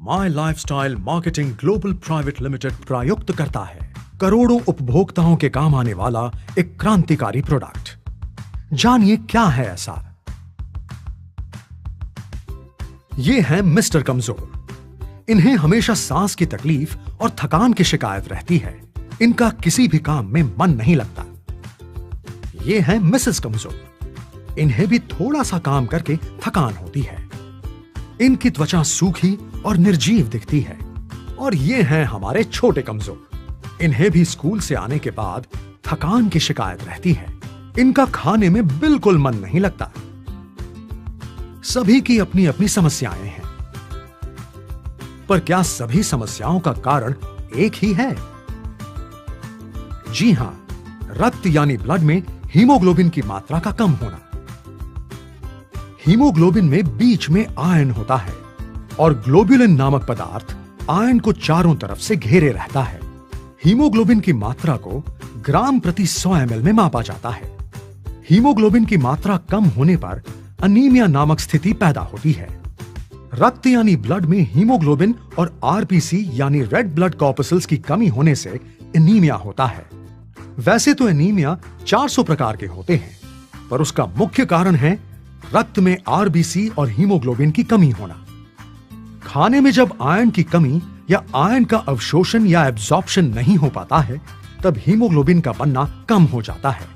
माई lifestyle marketing global private limited प्रयुक्त करता है करोड़ों उपभोक्ताओं के काम आने वाला एक क्रांतिकारी प्रोडक्ट। जानिए क्या है ऐसा। ये है मिस्टर कमजोर। इन्हें हमेशा सांस की तकलीफ और थकान की शिकायत रहती है। इनका किसी भी काम में मन नहीं लगता। ये है मिसेस कमजोर। इन्हें भी थोड़ा सा काम करके थकान होती है। इनकी त्वचा सूखी और निर्जीव दिखती है। और ये हैं हमारे छोटे कमजोर। इन्हें भी स्कूल से आने के बाद थकान की शिकायत रहती है। इनका खाने में बिल्कुल मन नहीं लगता। सभी की अपनी अपनी समस्याएं हैं, पर क्या सभी समस्याओं का कारण एक ही है? जी हां, रक्त यानी ब्लड में हीमोग्लोबिन की मात्रा का कम होना। हीमोग्लोबिन में बीच में आयरन होता है और ग्लोबुलिन नामक पदार्थ आयरन को चारों तरफ से घेरे रहता है। हीमोग्लोबिन की मात्रा को ग्राम प्रति 100 ml में मापा जाता है। हीमोग्लोबिन की मात्रा कम होने पर अनीमिया नामक स्थिति पैदा होती है। रक्त यानी ब्लड में हीमोग्लोबिन और आरपीसी यानी रेड ब्लड कॉर्पसल्स की कमी होने से एनीमिया होता है। वैसे तो एनीमिया 400 प्रकार के होते हैं, पर उसका मुख्य कारण है रक्त में आरबीसी और हीमोग्लोबिन की कमी होना। खाने में जब आयरन की कमी या आयरन का अवशोषण या एब्जॉर्प्शन नहीं हो पाता है, तब हीमोग्लोबिन का बनना कम हो जाता है।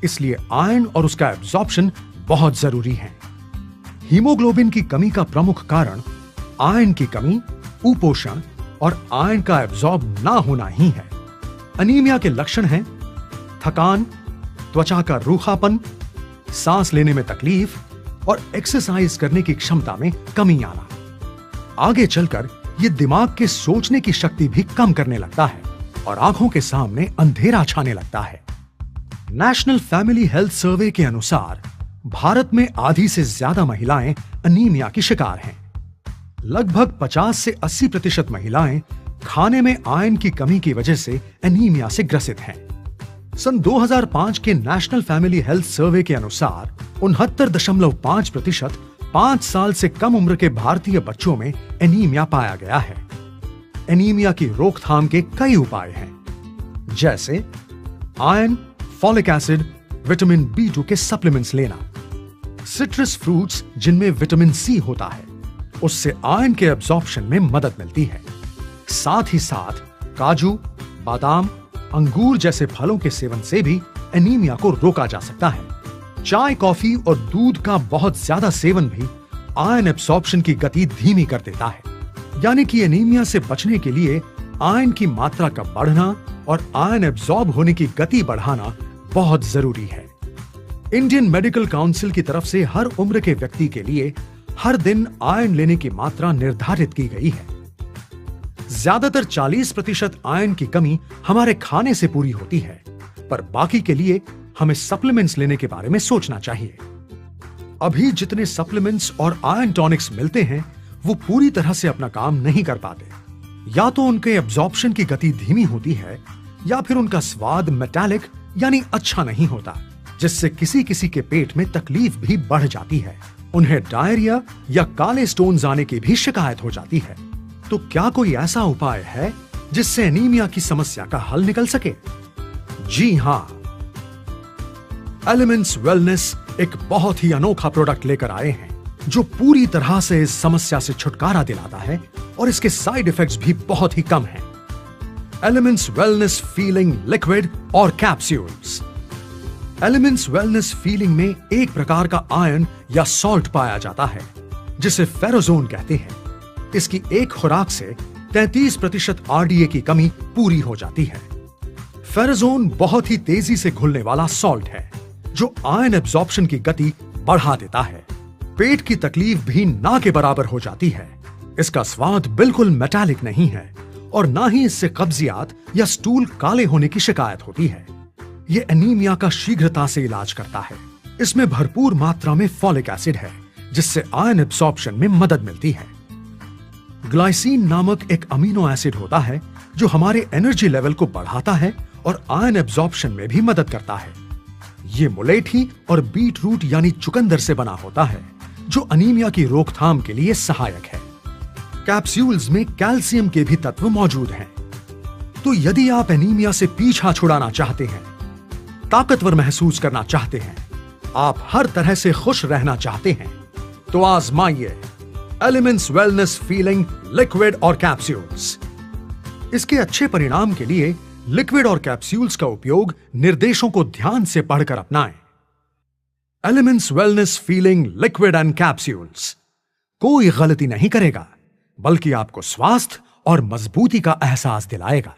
इसलिए आयरन और उसका एब्जॉर्प्शन बहुत जरूरी है। हीमोग्लोबिन की कमी का प्रमुख कारण आयरन की कमी, कुपोषण और आयरन का एब्जॉर्ब ना होना ही है। अनीमिया के लक्षण हैं थकान, त्वचा का रूखापन, सांस लेने में तकलीफ और एक्सरसाइज करने की क्षमता में कमी आना। आगे चलकर यह दिमाग के सोचने की शक्ति भी कम करने लगता है और आंखों के सामने अंधेरा छाने लगता है। नेशनल फैमिली हेल्थ सर्वे के अनुसार भारत में आधी से ज्यादा महिलाएं अनीमिया की शिकार हैं। लगभग 50 से 80% महिलाएं खाने में आयरन की कमी की वजह से एनीमिया से ग्रसित हैं। सन 2005 के नेशनल फैमिली हेल्थ सर्वे के अनुसार 69.5% 5 साल से कम उम्र के भारतीय बच्चों में एनीमिया पाया गया है। एनीमिया की रोकथाम के कई उपाय हैं, जैसे iron, folic acid, vitamin B2 के सप्लीमेंट्स लेना, सिट्रस फ्रूट्स जिनमें विटामिन C होता है, उससे आयरन के एब्जॉर्प्शन में मदद मिलती है। साथ ही साथ काजू, बादाम, अंगूर जैसे फलों के सेवन से भी एनीमिया को रोका जा सकता है। चाय, कॉफी और दूध का बहुत ज्यादा सेवन भी आयरन एब्सॉर्प्शन की गति धीमी कर देता है। यानी कि एनीमिया से बचने के लिए आयरन की मात्रा का बढ़ना और आयरन एब्सॉर्ब होने की गति बढ़ाना बहुत जरूरी है। इंडियन मेडिकल काउंसिल की तरफ से हर उम्र के व्यक्ति के लिए हर दिन आयरन लेने की मात्रा निर्धारित की गई है। ज्यादातर 40% आयरन की कमी हमारे खाने से पूरी होती है, पर बाकी के लिए हमें सप्लीमेंट्स लेने के बारे में सोचना चाहिए। अभी जितने सप्लीमेंट्स और आयरन टॉनिक्स मिलते हैं, वो पूरी तरह से अपना काम नहीं कर पाते। या तो उनके एब्जॉर्प्शन की गति धीमी होती है, या फिर उनका स्वाद मेटालिक यानी अच्छा नहीं होता, जिससे किसी किसी के पेट में तकलीफ भी बढ़ जाती है। उन्हें डायरिया या काले स्टोन्स आने की भी शिकायत हो जाती है। तो क्या कोई ऐसा उपाय है जिससे एनीमिया की समस्या का हल निकल सके? जी हां, एलिमेंट्स वेलनेस एक बहुत ही अनोखा प्रोडक्ट लेकर आए हैं, जो पूरी तरह से इस समस्या से छुटकारा दिलाता है और इसके साइड इफेक्ट्स भी बहुत ही कम हैं। एलिमेंट्स वेलनेस फीलिंग लिक्विड और कैप्सूल्स। एलिमेंट्स वेलनेस फीलिंग में एक प्रकार का आयरन या सॉल्ट पाया जाता है, जिसे फेरोजोन कहते हैं। इसकी एक खुराक से 33% RDA की कमी पूरी हो जाती है। फेरोजोन बहुत ही तेजी से घुलने वाला सॉल्ट है, जो आयरन एब्जॉर्प्शन की गति बढ़ा देता है। पेट की तकलीफ भी ना के बराबर हो जाती है। इसका स्वाद बिल्कुल मेटालिक नहीं है और ना ही इससे कब्जियत या स्टूल काले होने की शिकायत होती है। यह एनीमिया का शीघ्रता से इलाज करता है। इसमें भरपूर मात्रा में फॉलिक एसिड है, जिससे आयरन एब्जॉर्प्शन में मदद मिलती है। ग्लाइसिन नामक एक अमीनो एसिड होता है, जो हमारे एनर्जी लेवल को बढ़ाता है और आयरन एब्जॉर्प्शन में भी मदद करता है। ये मुलेठी और बीट रूट यानी चुकंदर से बना होता है, जो अनीमिया की रोकथाम के लिए सहायक है। कैप्सूल्स में कैल्शियम के भी तत्व मौजूद हैं। तो यदि आप एनीमिया से पीछा छुड़ाना चाहते हैं, ताकतवर महसूस करना चाहते हैं, आप हर तरह से खुश रहना चाहते हैं, तो आजमाइए एलिमेंट्स वेलनेस फीलिंग लिक्विड और कैप्सूल्स। इसके अच्छे परिणाम के लिए लिक्विड और कैप्सूल्स का उपयोग निर्देशों को ध्यान से पढ़कर अपनाएं। Elements wellness feeling liquid and capsules कोई गलती नहीं करेगा, बल्कि आपको स्वास्थ्य और मजबूती का एहसास दिलाएगा।